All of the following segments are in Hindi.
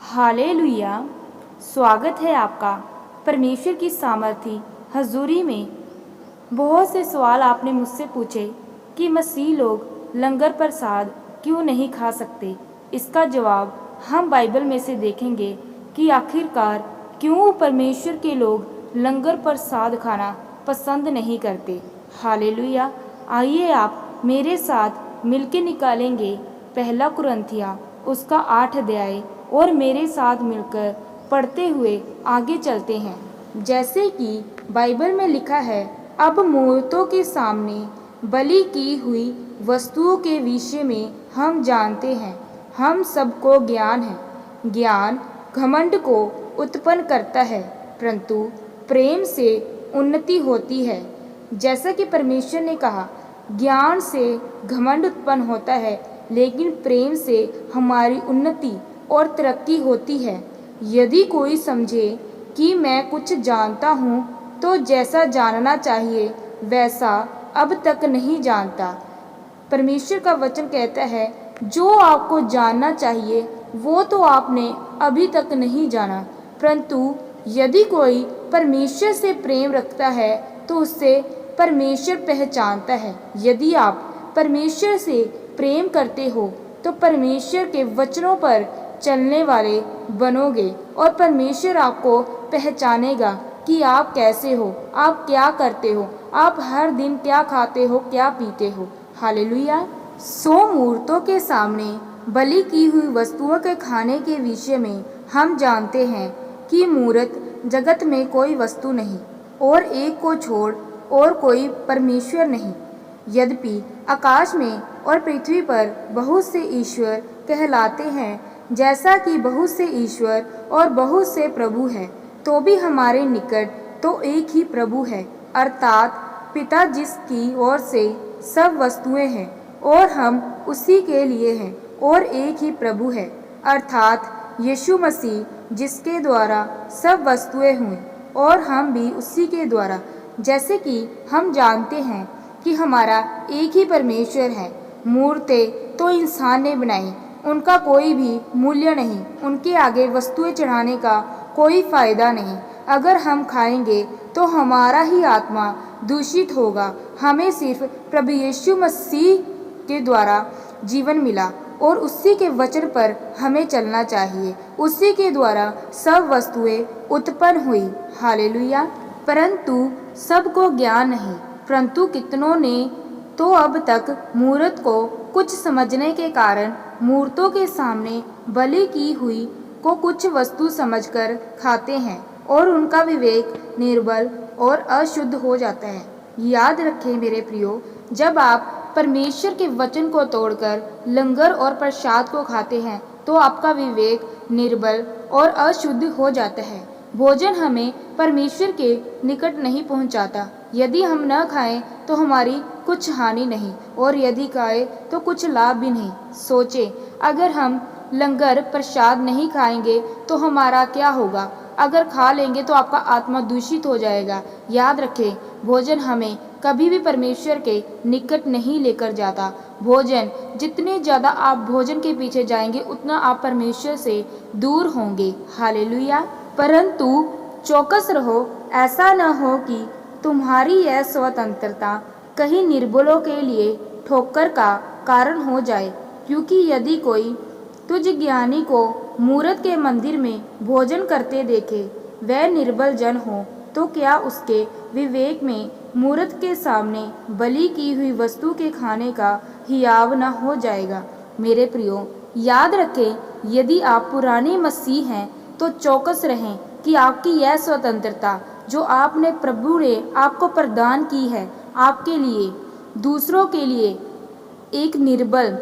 हालेलुया। स्वागत है आपका परमेश्वर की सामर्थी हजूरी में। बहुत से सवाल आपने मुझसे पूछे कि मसीह लोग लंगर प्रसाद क्यों नहीं खा सकते। इसका जवाब हम बाइबल में से देखेंगे कि आखिरकार क्यों परमेश्वर के लोग लंगर प्रसाद खाना पसंद नहीं करते। हालेलुया। आइए आप मेरे साथ मिलके निकालेंगे पहला कुरिन्थिया उसका 8 अध्याय और मेरे साथ मिलकर पढ़ते हुए आगे चलते हैं। जैसे कि बाइबल में लिखा है, अब मूर्तों के सामने बलि की हुई वस्तुओं के विषय में हम जानते हैं, हम सबको ज्ञान है। ज्ञान घमंड को उत्पन्न करता है, परंतु प्रेम से उन्नति होती है। जैसा कि परमेश्वर ने कहा, ज्ञान से घमंड उत्पन्न होता है, लेकिन प्रेम से हमारी उन्नति और तरक्की होती है। यदि कोई समझे कि मैं कुछ जानता हूँ, तो जैसा जानना चाहिए वैसा अब तक नहीं जानता। परमेश्वर का वचन कहता है, जो आपको जानना चाहिए वो तो आपने अभी तक नहीं जाना। परंतु यदि कोई परमेश्वर से प्रेम रखता है तो उससे परमेश्वर पहचानता है। यदि आप परमेश्वर से प्रेम करते हो तो परमेश्वर के वचनों पर चलने वाले बनोगे और परमेश्वर आपको पहचानेगा कि आप कैसे हो, आप क्या करते हो, आप हर दिन क्या खाते हो, क्या पीते हो। हालेलुया। सो मूर्तों के सामने बलि की हुई वस्तुओं के खाने के विषय में हम जानते हैं कि मूर्त जगत में कोई वस्तु नहीं और एक को छोड़ और कोई परमेश्वर नहीं। यद्यपि आकाश में और पृथ्वी पर बहुत से ईश्वर कहलाते हैं, जैसा कि बहुत से ईश्वर और बहुत से प्रभु हैं, तो भी हमारे निकट तो एक ही प्रभु है, अर्थात पिता, जिसकी ओर से सब वस्तुएं हैं और हम उसी के लिए हैं। और एक ही प्रभु है, अर्थात यीशु मसीह, जिसके द्वारा सब वस्तुएं हुई और हम भी उसी के द्वारा। जैसे कि हम जानते हैं कि हमारा एक ही परमेश्वर है। मूर्तें तो इंसान ने बनाई, उनका कोई भी मूल्य नहीं, उनके आगे वस्तुएं चढ़ाने का कोई फायदा नहीं। अगर हम खाएंगे तो हमारा ही आत्मा दूषित होगा। हमें सिर्फ प्रभु यीशु मसीह के द्वारा जीवन मिला और उसी के वचन पर हमें चलना चाहिए। उसी के द्वारा सब वस्तुएं उत्पन्न हुई। हालेलुया। परंतु सबको ज्ञान नहीं, परंतु कितनों ने तो अब तक मूर्त को कुछ समझने के कारण मूर्तों के सामने बलि की हुई को कुछ वस्तु समझकर खाते हैं और उनका विवेक निर्बल और अशुद्ध हो जाता है। याद रखें मेरे प्रियो, जब आप परमेश्वर के वचन को तोड़कर लंगर और प्रसाद को खाते हैं तो आपका विवेक निर्बल और अशुद्ध हो जाता है। भोजन हमें परमेश्वर के निकट नहीं पहुंचाता। यदि हम न खाएं तो हमारी कुछ हानि नहीं, और यदि खाएं तो कुछ लाभ भी नहीं। सोचें, अगर हम लंगर प्रसाद नहीं खाएंगे तो हमारा क्या होगा? अगर खा लेंगे तो आपका आत्मा दूषित हो जाएगा। याद रखें, भोजन हमें कभी भी परमेश्वर के निकट नहीं लेकर जाता। भोजन, जितने ज़्यादा आप भोजन के पीछे जाएंगे उतना आप परमेश्वर से दूर होंगे। हालेलुया। परंतु चौकस रहो, ऐसा न हो कि तुम्हारी यह स्वतंत्रता कहीं निर्बलों के लिए ठोकर का कारण हो जाए। क्योंकि यदि कोई तुझ ज्ञानी को मूरत के मंदिर में भोजन करते देखे, वह निर्बल जन हो, तो क्या उसके विवेक में मूरत के सामने बलि की हुई वस्तु के खाने का हियाव न हो जाएगा। मेरे प्रियो, याद रखें, यदि आप पुराने मसीह हैं तो चौकस रहें कि आपकी यह स्वतंत्रता जो आपने प्रभु ने आपको प्रदान की है, आपके लिए, दूसरों के लिए एक निर्बल,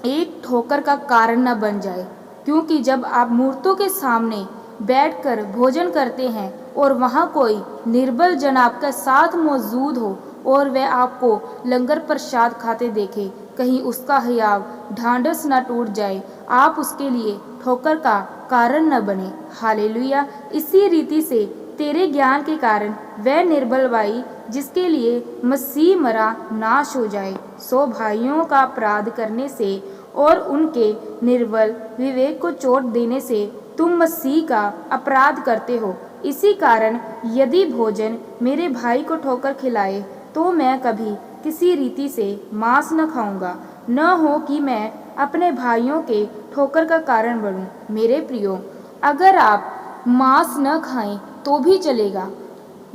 एक ठोकर का कारण न बन जाए। क्योंकि जब आप मूर्तों के सामने बैठकर भोजन करते हैं और वहाँ कोई निर्बल जन आपके साथ मौजूद हो और वह आपको लंगर प्रसाद खाते देखे, कहीं उसका हियाव ढांढस न टूट जाए, आप उसके लिए ठोकर का कारण न बने। हालेलुया। इसी रीति से तेरे ज्ञान के कारण वह निर्बल भाई जिसके लिए मसीह मरा नाश हो जाए। सो भाइयों का अपराध करने से और उनके निर्बल विवेक को चोट देने से तुम मसीह का अपराध करते हो। इसी कारण यदि भोजन मेरे भाई को ठोकर खिलाए तो मैं कभी किसी रीति से मांस न खाऊंगा, न हो कि मैं अपने भाइयों के ठोकर का कारण बनूं। मेरे प्रियो, अगर आप मांस न खाएं तो भी चलेगा।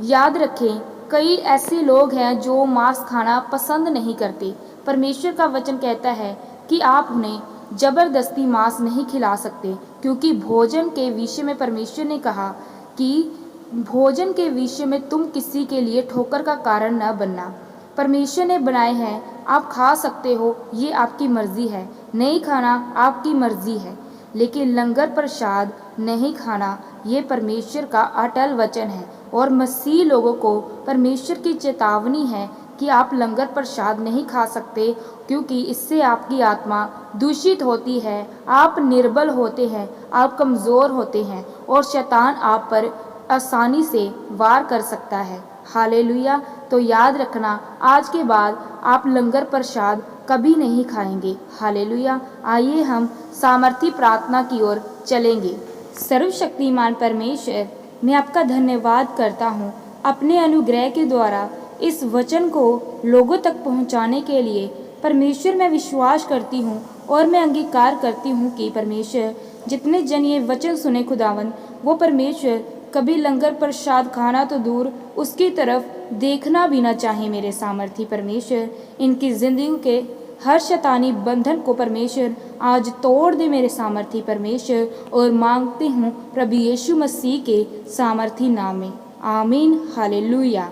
याद रखें, कई ऐसे लोग हैं जो मांस खाना पसंद नहीं करते। परमेश्वर का वचन कहता है कि आप उन्हें जबरदस्ती मांस नहीं खिला सकते, क्योंकि भोजन के विषय में परमेश्वर ने कहा कि भोजन के विषय में तुम किसी के लिए ठोकर का कारण न बनना। परमेश्वर ने बनाए हैं, आप खा सकते हो, ये आपकी मर्जी है। नहीं खाना आपकी मर्जी है, लेकिन लंगर प्रसाद नहीं खाना ये परमेश्वर का अटल वचन है। और मसीह लोगों को परमेश्वर की चेतावनी है कि आप लंगर प्रसाद नहीं खा सकते, क्योंकि इससे आपकी आत्मा दूषित होती है, आप निर्बल होते हैं, आप कमज़ोर होते हैं और शैतान आप पर आसानी से वार कर सकता है। हालेलुया। तो याद रखना, आज के बाद आप लंगर प्रसाद कभी नहीं खाएंगे। हालेलुया। आइए हम सामर्थी प्रार्थना की ओर चलेंगे। सर्वशक्तिमान परमेश्वर, मैं आपका धन्यवाद करता हूँ अपने अनुग्रह के द्वारा इस वचन को लोगों तक पहुँचाने के लिए। परमेश्वर, मैं विश्वास करती हूँ और मैं अंगीकार करती हूँ कि परमेश्वर, जितने जन ये वचन सुने खुदावन, वो परमेश्वर कभी लंगर प्रसाद खाना तो दूर, उसकी तरफ देखना भी ना चाहे। मेरे सामर्थी परमेश्वर, इनकी ज़िंदगी के हर शैतानी बंधन को परमेश्वर आज तोड़ दे मेरे सामर्थी परमेश्वर। और मांगते हूँ प्रभु यीशु मसीह के सामर्थी नाम में, आमीन। हालेलुया।